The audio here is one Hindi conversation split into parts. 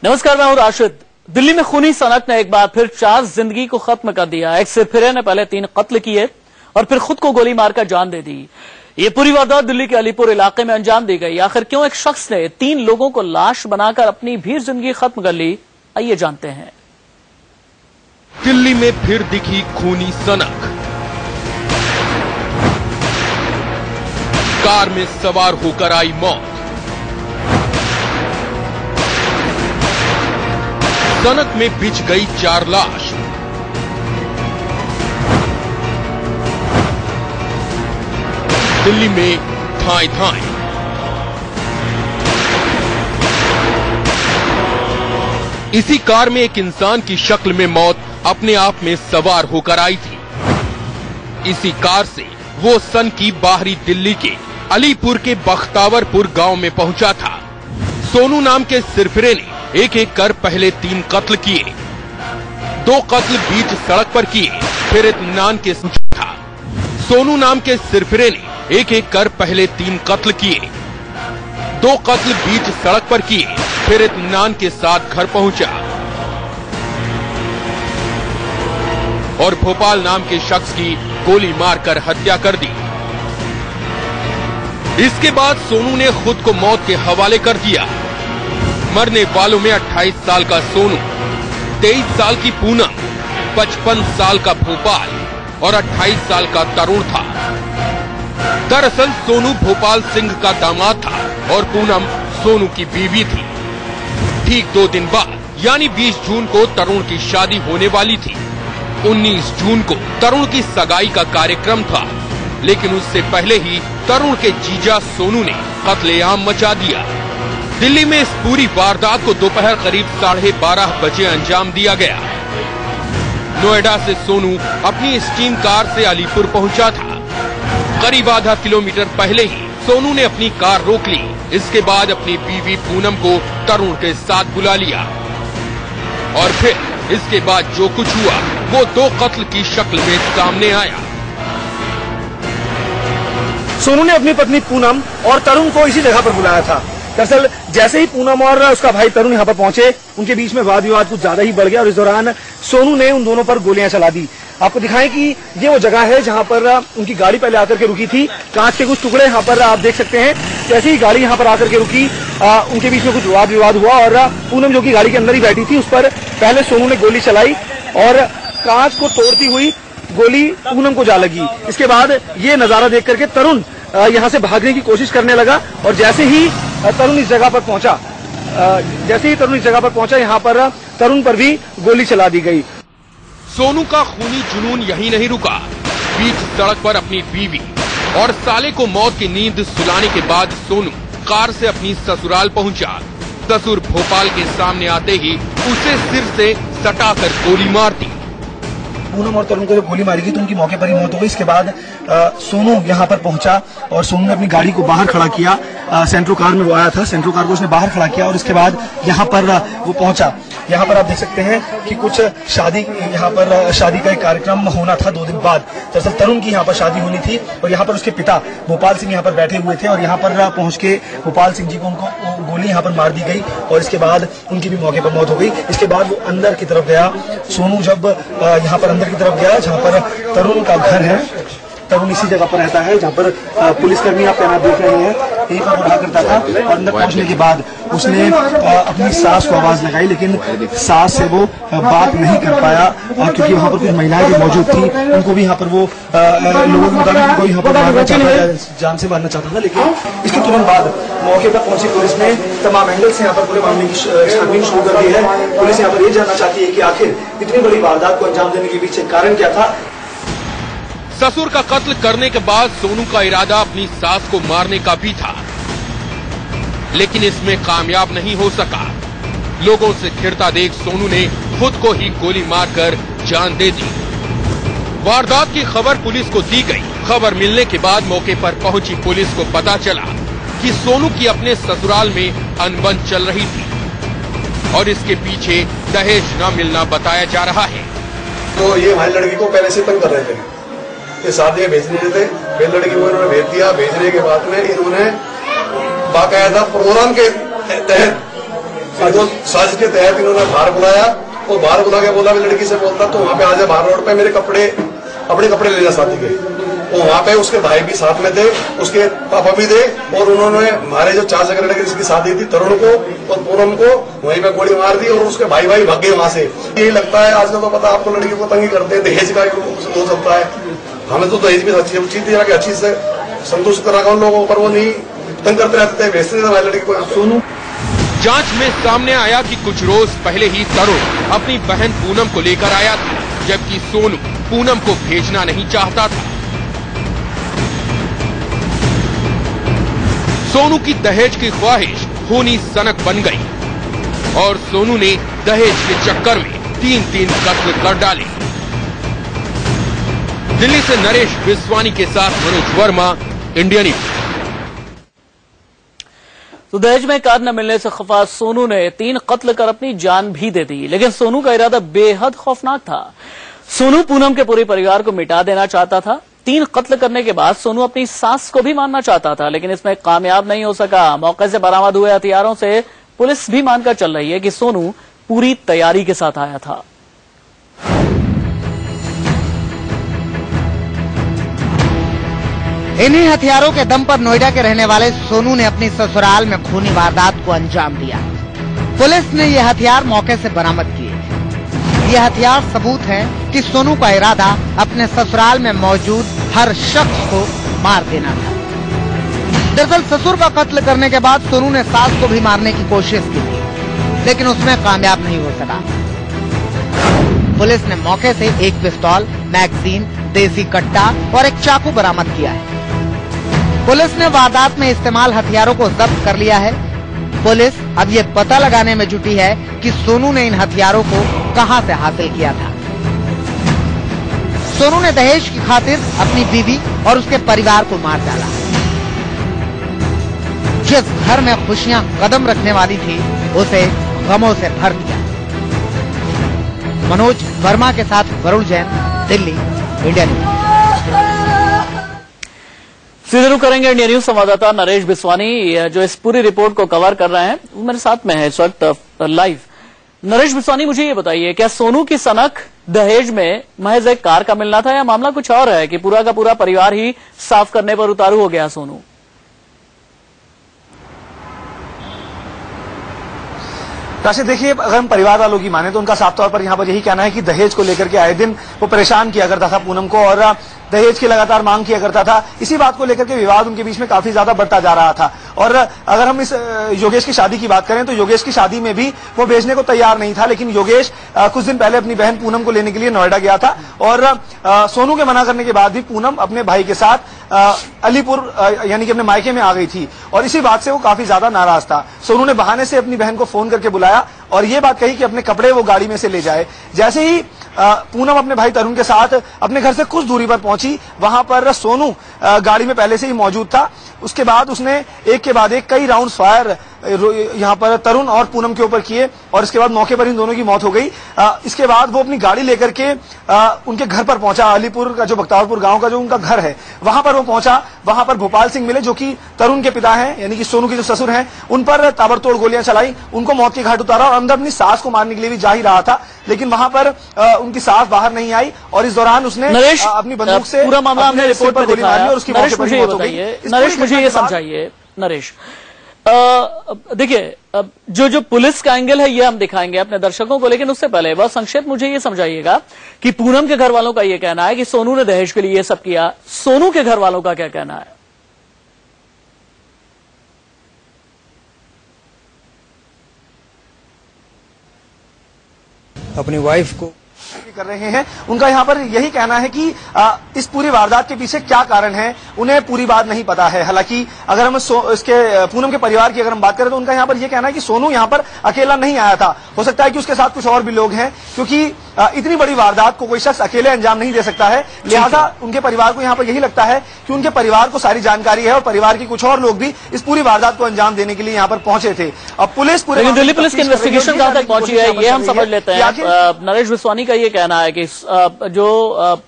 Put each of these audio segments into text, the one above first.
नमस्कार, मैं हूं राशिद। दिल्ली में खूनी सनक ने एक बार फिर 4 जिंदगी को खत्म कर दिया। एक सिरफिरे ने पहले 3 कत्ल किए और फिर खुद को गोली मारकर जान दे दी। ये पूरी वारदात दिल्ली के अलीपुर इलाके में अंजाम दी गई। आखिर क्यों एक शख्स ने 3 लोगों को लाश बनाकर अपनी भी जिंदगी खत्म कर ली, आइए जानते हैं। दिल्ली में फिर दिखी खूनी सनक। कार में सवार होकर आई मौत। सनक में बिछ गई 4 लाश। दिल्ली में थाएं थाएं। इसी कार में एक इंसान की शक्ल में मौत अपने आप में सवार होकर आई थी। इसी कार से वो सन की बाहरी दिल्ली के अलीपुर के बख्तावरपुर गांव में पहुंचा था। सोनू नाम के सिरफिरे ने एक एक कर पहले 3 कत्ल किए। 2 कत्ल बीच सड़क पर किए, फिर इत्मीनान के साथ था। सोनू नाम के सिरफिरे ने एक एक कर पहले 3 कत्ल किए। 2 कत्ल बीच सड़क पर किए, फिर इत्मीनान के साथ घर पहुंचा और भोपाल नाम के शख्स की गोली मारकर हत्या कर दी। इसके बाद सोनू ने खुद को मौत के हवाले कर दिया। मरने वालों में 28 साल का सोनू, 23 साल की पूनम, 55 साल का भोपाल और 28 साल का तरुण था। दरअसल सोनू भोपाल सिंह का दामाद था और पूनम सोनू की बीवी थी। ठीक 2 दिन बाद यानी 20 जून को तरुण की शादी होने वाली थी। 19 जून को तरुण की सगाई का कार्यक्रम था, लेकिन उससे पहले ही तरुण के जीजा सोनू ने कत्लेआम मचा दिया। दिल्ली में इस पूरी वारदात को दोपहर करीब 12:30 बजे अंजाम दिया गया। नोएडा से सोनू अपनी स्टीम कार से अलीपुर पहुंचा था। करीब आधा किलोमीटर पहले ही सोनू ने अपनी कार रोक ली। इसके बाद अपनी बीवी पूनम को तरुण के साथ बुला लिया और फिर इसके बाद जो कुछ हुआ वो 2 कत्ल की शक्ल में सामने आया। सोनू ने अपनी पत्नी पूनम और तरुण को इसी जगह पर बुलाया था। दरअसल जैसे ही पूनम और उसका भाई तरुण यहाँ पर पहुंचे, उनके बीच में वाद विवाद कुछ ज्यादा ही बढ़ गया और इस दौरान सोनू ने उन दोनों पर गोलियां चला दी। आपको दिखाएं कि ये वो जगह है जहां पर उनकी गाड़ी पहले आकर के रुकी थी। कांच के कुछ टुकड़े यहाँ पर आप देख सकते हैं। जैसे ही गाड़ी यहाँ पर आकर के रुकी, उनके बीच में कुछ वाद विवाद हुआ और पूनम जो कि गाड़ी के अंदर ही बैठी थी, उस पर पहले सोनू ने गोली चलाई और कांच को तोड़ती हुई गोली पूनम को जा लगी। इसके बाद ये नजारा देख करके तरुण यहाँ से भागने की कोशिश करने लगा और जैसे ही तरुण इस जगह पर पहुंचा, यहाँ पर तरुण पर भी गोली चला दी गई। सोनू का खूनी जुनून यहीं नहीं रुका। बीच सड़क पर अपनी बीवी और साले को मौत की नींद सुलाने के बाद सोनू कार से अपनी ससुराल पहुंचा। ससुर भोपाल के सामने आते ही उसे सिर से सटाकर गोली मार दी। पूनम और तरुण को जब गोली मारी गई तो उनकी मौके पर ही मौत हो गई। इसके बाद सोनू यहाँ पर पहुंचा और सोनू ने अपनी गाड़ी को बाहर खड़ा किया। सेंट्रो कार में वो आया था, सेंट्रो कार को उसने बाहर खड़ा किया और इसके बाद यहाँ पर वो पहुंचा। यहाँ पर आप देख सकते हैं कि कुछ शादी का एक कार्यक्रम होना था 2 दिन बाद। दरअसल तरुण की यहाँ पर शादी होनी थी और यहाँ पर उसके पिता भोपाल सिंह यहाँ पर बैठे हुए थे और यहाँ पर पहुंच के भोपाल सिंह जी को उनको गोली यहाँ पर मार दी गई और इसके बाद उनकी भी मौके पर मौत हो गई। इसके बाद वो अंदर की तरफ गया। सोनू जब यहाँ पर अंदर की तरफ गया जहाँ पर तरुण का घर है, तरुण इसी जगह पर रहता है जहाँ पर पुलिसकर्मी आप तैनात देख रहे हैं, यहीं पर रहा करता था। और अंदर पहुंचने के बाद उसने अपनी सास को आवाज लगाई, लेकिन सास से वो बात नहीं कर पाया क्योंकि वहाँ पर कुछ महिलाएं भी मौजूद थी। उनको भी यहाँ पर वो लोगों के मुताबिक उनको यहाँ पर मारना चाहता था, जान से मारना चाहता था। लेकिन इसके तुरंत बाद मौके पर पहुंची पुलिस ने तमाम एंगल से यहाँ पर पूरे मामले की छानबीन शुरू कर दी है। पुलिस यहाँ पर ये जानना चाहती है कि आखिर इतनी बड़ी वारदात को अंजाम देने के पीछे कारण क्या था। ससुर का कत्ल करने के बाद सोनू का इरादा अपनी सास को मारने का भी था, लेकिन इसमें कामयाब नहीं हो सका। लोगों से घिरता देख सोनू ने खुद को ही गोली मारकर जान दे दी। वारदात की खबर पुलिस को दी गई। खबर मिलने के बाद मौके पर पहुंची पुलिस को पता चला कि सोनू की अपने ससुराल में अनबन चल रही थी और इसके पीछे दहेज न मिलना बताया जा रहा है। तो ये हमारी लड़की को पहले से तंग कर रहे थे, ये शादी भेज नहीं रहे थे। फिर लड़की को इन्होंने भेज दिया। भेजने के बाद में इन्होंने बाकायदा प्रोग्राम के तहत इनको साजिश के तहत इन्होंने बाहर बुलाया और बाहर बुला के बोला लड़की से बोलता तो वहाँ पे आ जाए बाहर रोड पे, मेरे कपड़े अपने कपड़े ले जा शादी के। तो वहाँ पे उसके भाई भी साथ में थे, उसके पापा भी थे, और उन्होंने हमारे जो 4 जगह लड़के जिसकी शादी थी तरुण को और पूनम को वहीं पे गोली मार दी और उसके भाई भागे वहां से। यही लगता है आजकल तो पता आपको लड़की को तंगी करते हैं, दहेज का हो सकता है। हमें तो दहेज भी अच्छी थी कि अच्छी से संतुष्ट करा उन लोगों पर, वो नहीं तंग करते रहते थे, भेजते थे हमारी लड़की को। सोनू जांच में सामने आया कि कुछ रोज पहले ही तरुण अपनी बहन पूनम को लेकर आया था, जबकि सोनू पूनम को भेजना नहीं चाहता था। सोनू की दहेज की ख्वाहिश खूनी सनक बन गई और सोनू ने दहेज के चक्कर में 3 कत्ल कर डाले। दिल्ली से नरेश बिस्वानी के साथ मनोज वर्मा, इंडिया न्यूज। तो दहेज में कार न मिलने से खफा सोनू ने 3 कत्ल कर अपनी जान भी दे दी, लेकिन सोनू का इरादा बेहद खौफनाक था। सोनू पूनम के पूरे परिवार को मिटा देना चाहता था। 3 कत्ल करने के बाद सोनू अपनी सास को भी मारना चाहता था, लेकिन इसमें कामयाब नहीं हो सका। मौके से बरामद हुए हथियारों से पुलिस भी मानकर चल रही है कि सोनू पूरी तैयारी के साथ आया था। इन्हीं हथियारों के दम पर नोएडा के रहने वाले सोनू ने अपनी ससुराल में खूनी वारदात को अंजाम दिया। पुलिस ने यह हथियार मौके से बरामद किए। ये हथियार सबूत है कि सोनू का इरादा अपने ससुराल में मौजूद हर शख्स को मार देना था। दरअसल ससुर का कत्ल करने के बाद सोनू ने सास को भी मारने की कोशिश की थी, लेकिन उसमें कामयाब नहीं हो सका। पुलिस ने मौके से एक पिस्तौल, मैगजीन, देसी कट्टा और एक चाकू बरामद किया है। पुलिस ने वारदात में इस्तेमाल हथियारों को जब्त कर लिया है। पुलिस अब ये पता लगाने में जुटी है कि सोनू ने इन हथियारों को कहां से हासिल किया था। सोनू ने दहेज की खातिर अपनी बीवी और उसके परिवार को मार डाला। जिस घर में खुशियां कदम रखने वाली थी उसे गमों से भर दिया। मनोज वर्मा के साथ वरुण जैन, दिल्ली, इंडिया न्यूज। सीधे रुख करेंगे इंडिया न्यूज संवाददाता नरेश बिस्वानी, जो इस पूरी रिपोर्ट को कवर कर रहे हैं, वो मेरे साथ में है इस वक्त लाइव। नरेश बिस्वानी, मुझे ये बताइए, क्या सोनू की सनक दहेज में महज एक कार का मिलना था या मामला कुछ और है कि पूरा का पूरा परिवार ही साफ करने पर उतारू हो गया सोनू? राशिद, देखिए, अगर हम परिवार वालों की माने तो उनका साफ तौर पर यहाँ पर यही कहना है कि दहेज को लेकर के आए दिन वो परेशान किया करता था पूनम को और दहेज की लगातार मांग किया करता था। इसी बात को लेकर के विवाद उनके बीच में काफी ज्यादा बढ़ता जा रहा था। और अगर हम इस योगेश की शादी की बात करें तो योगेश की शादी में भी वो भेजने को तैयार नहीं था, लेकिन योगेश कुछ दिन पहले अपनी बहन पूनम को लेने के लिए नोएडा गया था और सोनू के मना करने के बाद भी पूनम अपने भाई के साथ अलीपुर यानी कि अपने मायके में आ गई थी और इसी बात से वो काफी ज्यादा नाराज था। सोनू ने बहाने से अपनी बहन को फोन करके बुलाया और ये बात कही कि अपने कपड़े वो गाड़ी में से ले जाए। जैसे ही पूनम अपने भाई तरुण के साथ अपने घर से कुछ दूरी पर पहुंची, वहां पर सोनू गाड़ी में पहले से ही मौजूद था। उसके बाद उसने एक के बाद एक कई राउंड फायर यहाँ पर तरुण और पूनम के ऊपर किए और इसके बाद मौके पर इन दोनों की मौत हो गई। इसके बाद वो अपनी गाड़ी लेकर के उनके घर पर पहुंचा, अलीपुर का जो बख्तावरपुर गांव का जो उनका घर है वहां पर वो पहुंचा। वहां पर भोपाल सिंह मिले जो कि तरुण के पिता हैं, यानी कि सोनू के जो ससुर हैं, उन पर ताबड़तोड़ गोलियां चलाई, उनको मौत के घाट उतारा और अंदर अपनी सास को मारने के लिए भी जा ही रहा था, लेकिन वहां पर उनकी सास बाहर नहीं आई और इस दौरान उसने अपनी बंदूक से पूरा मामला हमने रिपोर्ट पर दिखाया। और उसकी नरेश, मुझे ये बताइए, नरेश मुझे ये समझाइए, नरेश देखिए, जो पुलिस का एंगल है ये हम दिखाएंगे अपने दर्शकों को, लेकिन उससे पहले बहुत संक्षेप मुझे ये समझाइएगा कि पूनम के घर वालों का ये कहना है कि सोनू ने दहेज के लिए ये सब किया, सोनू के घर वालों का क्या कहना है? अपनी वाइफ को कर रहे हैं, उनका यहाँ पर यही कहना है कि इस पूरी वारदात के पीछे क्या कारण है उन्हें पूरी बात नहीं पता है। हालांकि अगर हम इसके पूनम के परिवार की अगर हम बात करें तो उनका यहाँ पर यह कहना है कि सोनू यहाँ पर अकेला नहीं आया था, हो सकता है कि उसके साथ कुछ और भी लोग हैं, क्योंकि इतनी बड़ी वारदात को कोई शख्स अकेले अंजाम नहीं दे सकता है। लिहाजा उनके परिवार को यहाँ पर यही लगता है कि उनके परिवार को सारी जानकारी है और परिवार के कुछ और लोग भी इस पूरी वारदात को अंजाम देने के लिए यहाँ पर पहुंचे थे। अब पुलिस पूरे दिल्ली पुलिस की इन्वेस्टिगेशन कहां तक पहुंची है ये हम समझ लेते हैं। नरेश बिस्वानी का ये कहना है कि जो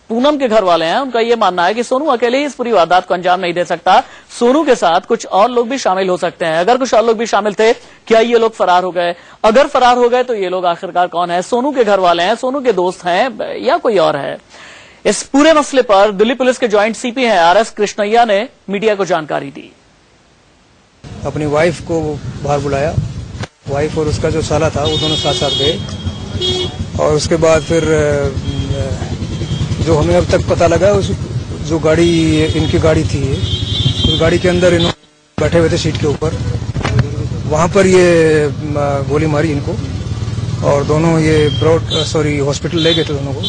पूनम के घर वाले हैं हैं, उनका ये मानना है कि सोनू अकेले ही इस पूरी वारदात को अंजाम नहीं दे सकता, सोनू के साथ कुछ और लोग भी शामिल हो सकते हैं। अगर कुछ और लोग भी शामिल थे, क्या ये लोग फरार हो गए? अगर फरार हो गए तो ये लोग आखिरकार कौन है? सोनू के घर वाले हैं, सोनू के दोस्त हैं, या कोई और है? इस पूरे मसले पर दिल्ली पुलिस के ज्वाइंट सीपी हैं आर एस कृष्णैया ने मीडिया को जानकारी दी। अपनी वाइफ को बाहर बुलाया, वाइफ और उसका जो साला था वो दोनों साथ साथ गए, और उसके बाद फिर जो हमें अब तक पता लगा, उस जो गाड़ी इनकी गाड़ी थी, उस गाड़ी के अंदर इन्होंने बैठे हुए थे सीट के ऊपर, वहां पर ये गोली मारी इनको, और दोनों ये हॉस्पिटल ले गए थे, दोनों को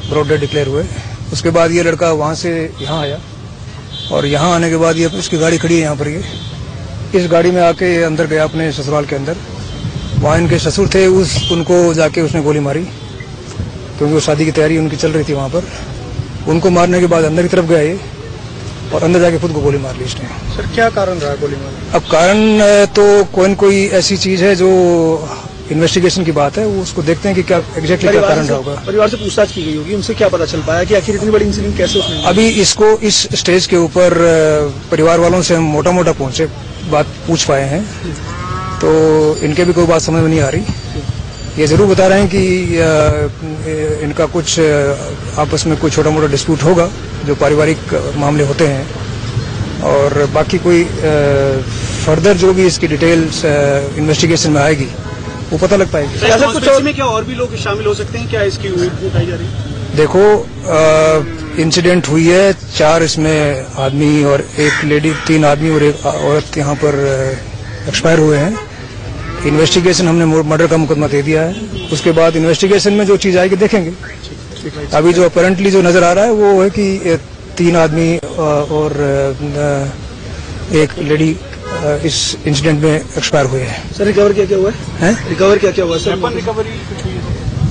ब्रॉड डेड डिक्लेयर हुए। उसके बाद ये लड़का वहां से यहाँ आया, और यहाँ आने के बाद ये इसकी गाड़ी खड़ी है यहाँ पर, ये इस गाड़ी में आके अंदर गया अपने ससुराल के अंदर। वहाँ इनके ससुर थे, उनको जाके उसने गोली मारी, क्योंकि वो शादी की तैयारी उनकी चल रही थी वहाँ पर। उनको मारने के बाद अंदर की तरफ गया ये, और अंदर जाके खुद को गोली मार ली इसने। सर क्या कारण रहा गोली मारने? अब कारण तो कोई ऐसी चीज है जो इन्वेस्टिगेशन की बात है, वो उसको देखते हैं कि क्या एग्जैक्टली क्या कारण रहा होगा। परिवार से पूछताछ की गई होगी, उनसे क्या पता चल पाया कि आखिर इतनी बड़ी इंसिडेंट कैसे उसने? अभी इसको इस स्टेज के ऊपर परिवार वालों से हम मोटा मोटा बात पूछ पाए हैं, तो इनके भी कोई बात समझ में नहीं आ रही। ये जरूर बता रहे हैं कि इनका कुछ आपस में कोई छोटा मोटा डिस्प्यूट होगा, जो पारिवारिक मामले होते हैं, और बाकी कोई फर्दर जो भी इसकी डिटेल्स इन्वेस्टिगेशन में आएगी वो पता लग पाएगी। ऐसा कुछ और में क्या और भी लोग शामिल हो सकते हैं क्या इसकी उठाई जा रही है? देखो, इंसिडेंट हुई है, 4 इसमें आदमी और एक लेडी, 3 आदमी और एक औरत यहाँ पर एक्सपायर हुए हैं। इन्वेस्टिगेशन हमने मर्डर का मुकदमा दे दिया है, उसके बाद इन्वेस्टिगेशन में जो चीज आएगी देखेंगे। अभी जो अपरेंटली जो नजर आ रहा है वो है कि 3 आदमी और एक लेडी इस इंसिडेंट में एक्सपायर हुए हैं। सर रिकवर क्या हुआ है? रिकवर क्या हुआ सर?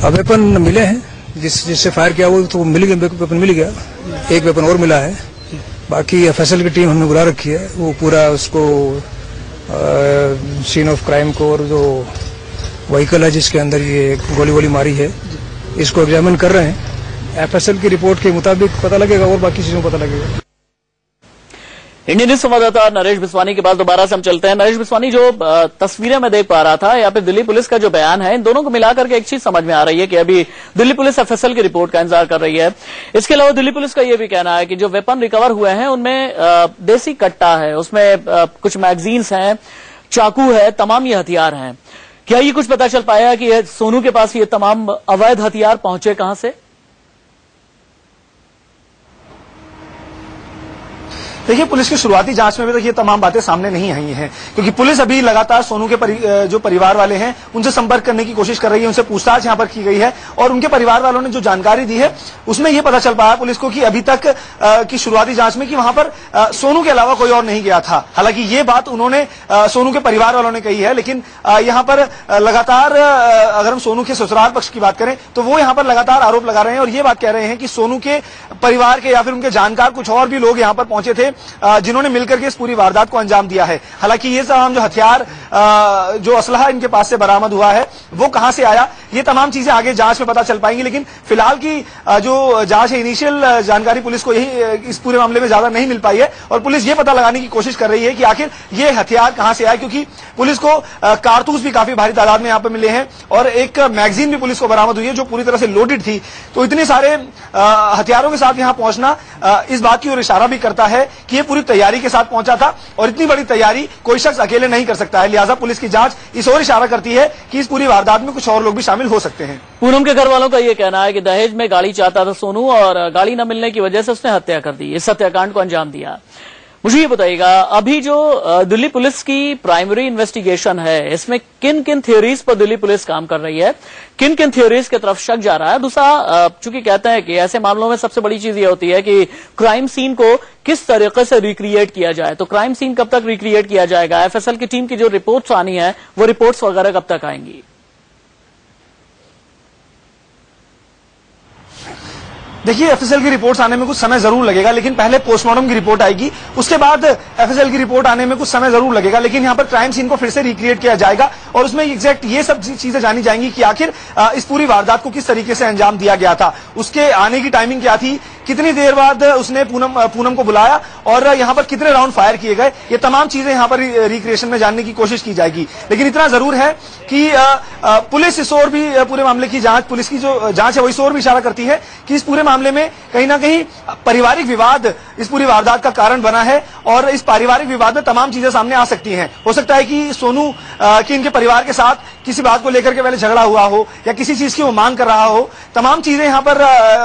अब वेपन मिले हैं, जिससे फायर किया वो तो मिल गया, वेपन मिल गया, एक वेपन और मिला है। बाकी एफएसएल की टीम हमने बुला रखी है, वो पूरा उसको सीन ऑफ क्राइम को, और जो व्हीकल है जिसके अंदर ये गोली मारी है, इसको एग्जामिन कर रहे हैं। एफएसएल की रिपोर्ट के मुताबिक पता लगेगा, और बाकी चीजों पता लगेगा। इंडियन न्यूज संवाददाता नरेश बिस्वानी के पास दोबारा से हम चलते हैं। नरेश बिस्वानी, जो तस्वीरें मैं देख पा रहा था, या फिर दिल्ली पुलिस का जो बयान है, इन दोनों को मिलाकर के एक चीज समझ में आ रही है कि अभी दिल्ली पुलिस एफएसएल की रिपोर्ट का इंतजार कर रही है। इसके अलावा दिल्ली पुलिस का यह भी कहना है कि जो वेपन रिकवर हुए हैं उनमें देसी कट्टा है, उसमें कुछ मैगजीन्स हैं, चाकू है, तमाम ये हथियार हैं। क्या ये कुछ पता चल पाया कि सोनू के पास ये तमाम अवैध हथियार पहुंचे कहां से? देखिए, पुलिस की शुरुआती जांच में भी तक ये तमाम बातें सामने नहीं आई हैं, क्योंकि पुलिस अभी लगातार सोनू के जो परिवार वाले हैं उनसे संपर्क करने की कोशिश कर रही है, उनसे पूछताछ यहां पर की गई है, और उनके परिवार वालों ने जो जानकारी दी है उसमें यह पता चल पाया पुलिस को कि अभी तक की शुरुआती जांच में कि वहां पर सोनू के अलावा कोई और नहीं गया था। हालांकि ये बात उन्होंने सोनू के परिवार वालों ने कही है, लेकिन यहां पर लगातार अगर हम सोनू के ससुराल पक्ष की बात करें तो वो यहां पर लगातार आरोप लगा रहे हैं और ये बात कह रहे हैं कि सोनू के परिवार के या फिर उनके जानकार कुछ और भी लोग यहां पर पहुंचे थे, जिन्होंने मिलकर के इस पूरी वारदात को अंजाम दिया है। हालांकि ये तमाम जो हथियार, जो असलहा इनके पास से बरामद हुआ है वो कहां से आया, ये तमाम चीजें आगे जांच में पता चल पाएंगी। लेकिन फिलहाल की जो जांच है, इनिशियल जानकारी पुलिस को यही इस पूरे मामले में ज्यादा नहीं मिल पाई है, और पुलिस ये पता लगाने की कोशिश कर रही है कि आखिर ये हथियार कहां से आए, क्योंकि पुलिस को कारतूस भी काफी भारी तादाद में यहां पर मिले हैं, और एक मैगजीन भी पुलिस को बरामद हुई है जो पूरी तरह से लोडेड थी। तो इतने सारे हथियारों के साथ यहां पहुंचना इस बात की ओर इशारा भी करता है कि ये पूरी तैयारी के साथ पहुंचा था, और इतनी बड़ी तैयारी कोई शख्स अकेले नहीं कर सकता है। लिहाजा पुलिस की जांच इस ओर इशारा करती है कि इस पूरी वारदात में कुछ और लोग भी शामिल हो सकते हैं। पूनम के घर वालों का यह कहना है कि दहेज में गाड़ी चाहता था सोनू, और गाड़ी न मिलने की वजह से उसने हत्या कर दी, इस हत्याकांड को अंजाम दिया। मुझे ये बताइएगा, अभी जो दिल्ली पुलिस की प्राइमरी इन्वेस्टिगेशन है, इसमें किन किन थ्योरीज पर दिल्ली पुलिस काम कर रही है, किन किन थ्योरीज की तरफ शक जा रहा है? दूसरा, चूंकि कहते हैं कि ऐसे मामलों में सबसे बड़ी चीज ये होती है कि क्राइम सीन को किस तरीके से रिक्रिएट किया जाए, तो क्राइम सीन कब तक रिक्रिएट किया जाएगा? एफएसएल की टीम की जो रिपोर्ट्स आनी है वो रिपोर्ट्स वगैरह कब तक आएंगी? देखिए, एफएसएल की रिपोर्ट्स आने में कुछ समय जरूर लगेगा, लेकिन पहले पोस्टमार्टम की रिपोर्ट आएगी, उसके बाद एफएसएल की रिपोर्ट आने में कुछ समय जरूर लगेगा। लेकिन यहाँ पर क्राइम सीन को फिर से रिक्रिएट किया जाएगा, और उसमें एग्जैक्ट ये सब चीजें जानी जाएंगी कि आखिर इस पूरी वारदात को किस तरीके से अंजाम दिया गया था, उसके आने की टाइमिंग क्या थी, कितनी देर बाद उसने पूनम को बुलाया और यहाँ पर कितने राउंड फायर किए गए, ये तमाम चीजें यहाँ पर रिक्रिएशन में जानने की कोशिश की जाएगी। लेकिन इतना जरूर है कि पुलिस इस ओर भी पूरे मामले की जांच, पुलिस की जो जांच है वो इस ओर भी इशारा करती है कि इस पूरे मामले में कहीं ना कहीं पारिवारिक विवाद इस पूरी वारदात का कारण बना है और इस पारिवारिक विवाद में तमाम चीजें सामने आ सकती हैं। हो सकता है कि सोनू की इनके परिवार के साथ किसी बात को लेकर के पहले झगड़ा हुआ हो या किसी चीज की वो मांग कर रहा हो, तमाम चीजें यहाँ पर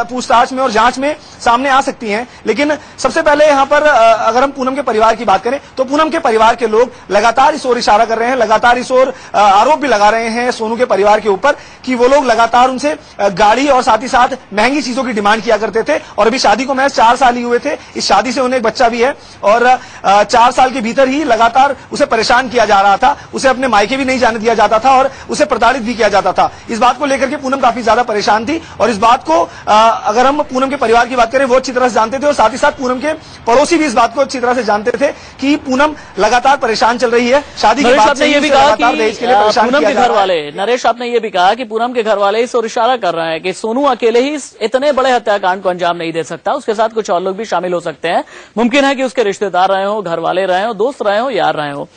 पूछताछ में और जांच में सामने आ सकती हैं। लेकिन सबसे पहले यहाँ पर अगर हम पूनम के परिवार की बात करें तो पूनम के परिवार के लोग लगातार इस ओर इशारा कर रहे हैं, लगातार इस ओर आरोप भी लगा रहे हैं सोनू के परिवार के ऊपर कि वो लोग लगातार उनसे गाड़ी और साथ ही साथ महंगी चीजों की डिमांड किया करते थे और अभी शादी को महज 4 साल ही हुए थे। इस शादी से उन्हें एक बच्चा भी है और 4 साल के भीतर ही लगातार उसे परेशान किया जा रहा था, उसे अपने मायके भी नहीं जाने दिया जाता था और उसे प्रताड़ित भी किया जाता था। इस बात को लेकर के पूनम काफी ज्यादा परेशान थी और इस बात को अगर हम पूनम के परिवार की बात करें वो अच्छी तरह से जानते थे और साथ ही साथ पूनम के पड़ोसी भी इस बात को अच्छी तरह से जानते थे कि पूनम लगातार परेशान चल रही है। शादी के बाद से ये भी कहा कि पूनम के घर वाले, नरेश आपने ये भी कहा कि पूनम के घर वाले इस ओर इशारा कर रहे हैं कि सोनू अकेले ही इतने बड़े हत्याकांड को अंजाम नहीं दे सकता, उसके साथ कुछ और लोग भी शामिल हो सकते हैं। मुमकिन है कि उसके रिश्तेदार रहे हो, घर वाले रहे हो, दोस्त रहे हो, यार रहे हो।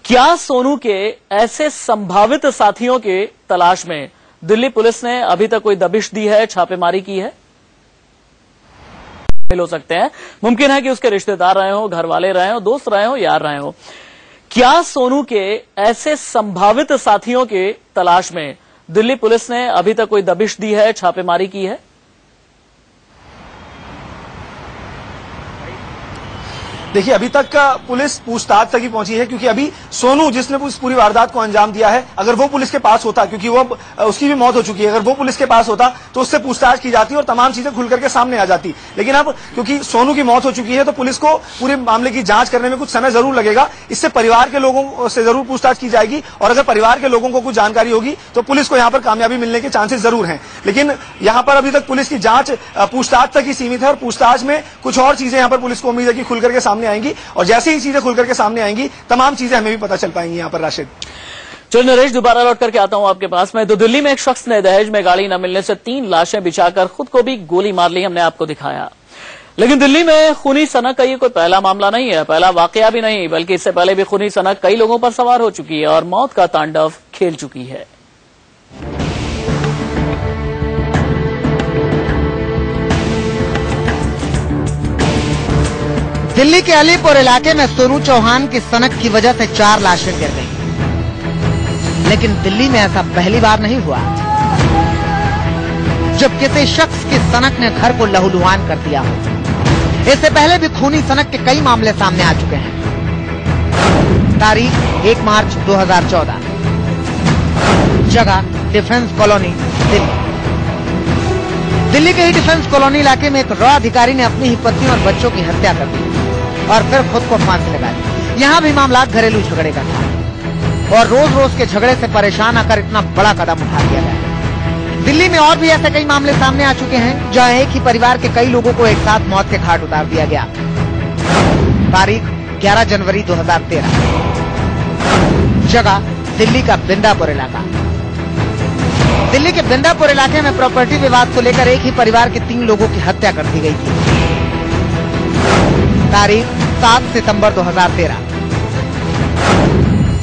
क्या सोनू के ऐसे संभावित साथियों के तलाश में दिल्ली पुलिस ने अभी तक कोई दबिश दी है, छापेमारी की है? हो सकते हैं, मुमकिन है कि उसके रिश्तेदार रहे हो, घर वाले रहे हो, दोस्त रहे हो, यार रहे हो। क्या सोनू के ऐसे संभावित साथियों के तलाश में दिल्ली पुलिस ने अभी तक कोई दबिश दी है, छापेमारी की है? देखिए, अभी तक पुलिस पूछताछ तक ही पहुंची है क्योंकि अभी सोनू जिसने इस पूरी वारदात को अंजाम दिया है, अगर वो पुलिस के पास होता, क्योंकि वो उसकी भी मौत हो चुकी है, अगर वो पुलिस के पास होता तो उससे पूछताछ की जाती और तमाम चीजें खुल करके सामने आ जाती। लेकिन अब क्योंकि सोनू की मौत हो चुकी है तो पुलिस को पूरे मामले की जांच करने में कुछ समय जरूर लगेगा। इससे परिवार के लोगों से जरूर पूछताछ की जाएगी और अगर परिवार के लोगों को कुछ जानकारी होगी तो पुलिस को यहाँ पर कामयाबी मिलने के चांसेस जरूर हैं। लेकिन यहाँ पर अभी तक पुलिस की जांच पूछताछ तक ही सीमित है और पूछताछ में कुछ और चीजें यहाँ पर पुलिस को उम्मीद है कि खुल करके सामने आएंगी और जैसे ही चीजें खुलकर के सामने आएंगी तमाम चीजें हमें भी पता चल पाएंगी। यहाँ पर राशिद, चलो नरेश, दोबारा लौट करके आता हूं आपके पास में। तो दिल्ली में एक शख्स ने दहेज में गाड़ी न मिलने से 3 लाशें बिछाकर खुद को भी गोली मार ली, हमने आपको दिखाया। लेकिन दिल्ली में खूनी सनक का ये कोई पहला मामला नहीं है, पहला वाकया भी नहीं, बल्कि इससे पहले भी खूनी सनक कई लोगों पर सवार हो चुकी है और मौत का तांडव खेल चुकी है। दिल्ली के अलीपुर इलाके में सोनू चौहान की सनक की वजह से 4 लाशें गिर गईं। लेकिन दिल्ली में ऐसा पहली बार नहीं हुआ जब किसी शख्स की सनक ने घर को लहूलुहान कर दिया हो। इससे पहले भी खूनी सनक के कई मामले सामने आ चुके हैं। तारीख 1 मार्च 2014, जगह डिफेंस कॉलोनी दिल्ली। दिल्ली के ही डिफेंस कॉलोनी इलाके में एक रॉ अधिकारी ने अपनी ही पत्नी और बच्चों की हत्या कर दी और फिर खुद को फांसी लगा दी। यहाँ भी मामला घरेलू झगड़े का था और रोज रोज के झगड़े से परेशान आकर इतना बड़ा कदम उठा दिया गया। दिल्ली में और भी ऐसे कई मामले सामने आ चुके हैं जहाँ एक ही परिवार के कई लोगों को एक साथ मौत के घाट उतार दिया गया। तारीख 11 जनवरी 2013, जगह दिल्ली का बिंदापुर इलाका। दिल्ली के बिंदापुर इलाके में प्रॉपर्टी विवाद को लेकर एक ही परिवार के 3 लोगों की हत्या कर दी गई थी। तारीख 7 सितंबर 2013,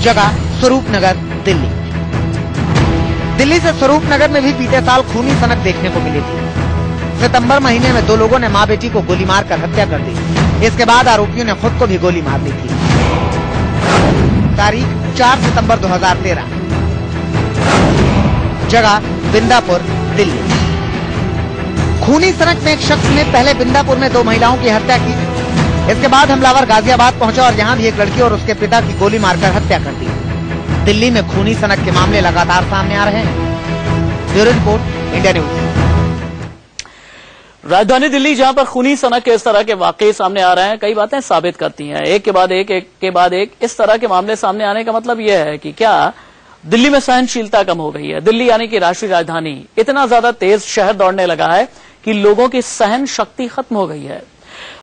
जगह स्वरूप नगर दिल्ली। दिल्ली से स्वरूप नगर में भी बीते साल खूनी सनक देखने को मिली थी। सितंबर महीने में 2 लोगों ने मां बेटी को गोली मारकर हत्या कर दी। इसके बाद आरोपियों ने खुद को भी गोली मार ली थी। तारीख 4 सितंबर 2013, जगह बिंदापुर दिल्ली। खूनी सनक में एक शख्स ने पहले बिंदापुर में 2 महिलाओं की हत्या की। इसके बाद हमलावर गाजियाबाद पहुंचा और यहां भी एक लड़की और उसके पिता की गोली मारकर हत्या कर दी। दिल्ली में खूनी सनक के मामले लगातार सामने आ रहे हैं। Bureau report, India news. राजधानी दिल्ली जहां पर खूनी सनक के इस तरह के वाकये सामने आ रहे हैं, कई बातें साबित करती हैं, एक के बाद एक इस तरह के मामले सामने आने का मतलब यह है कि क्या दिल्ली में सहनशीलता कम हो गई है। दिल्ली यानी कि राष्ट्रीय राजधानी इतना ज्यादा तेज शहर दौड़ने लगा है कि लोगों की सहन शक्ति खत्म हो गई है।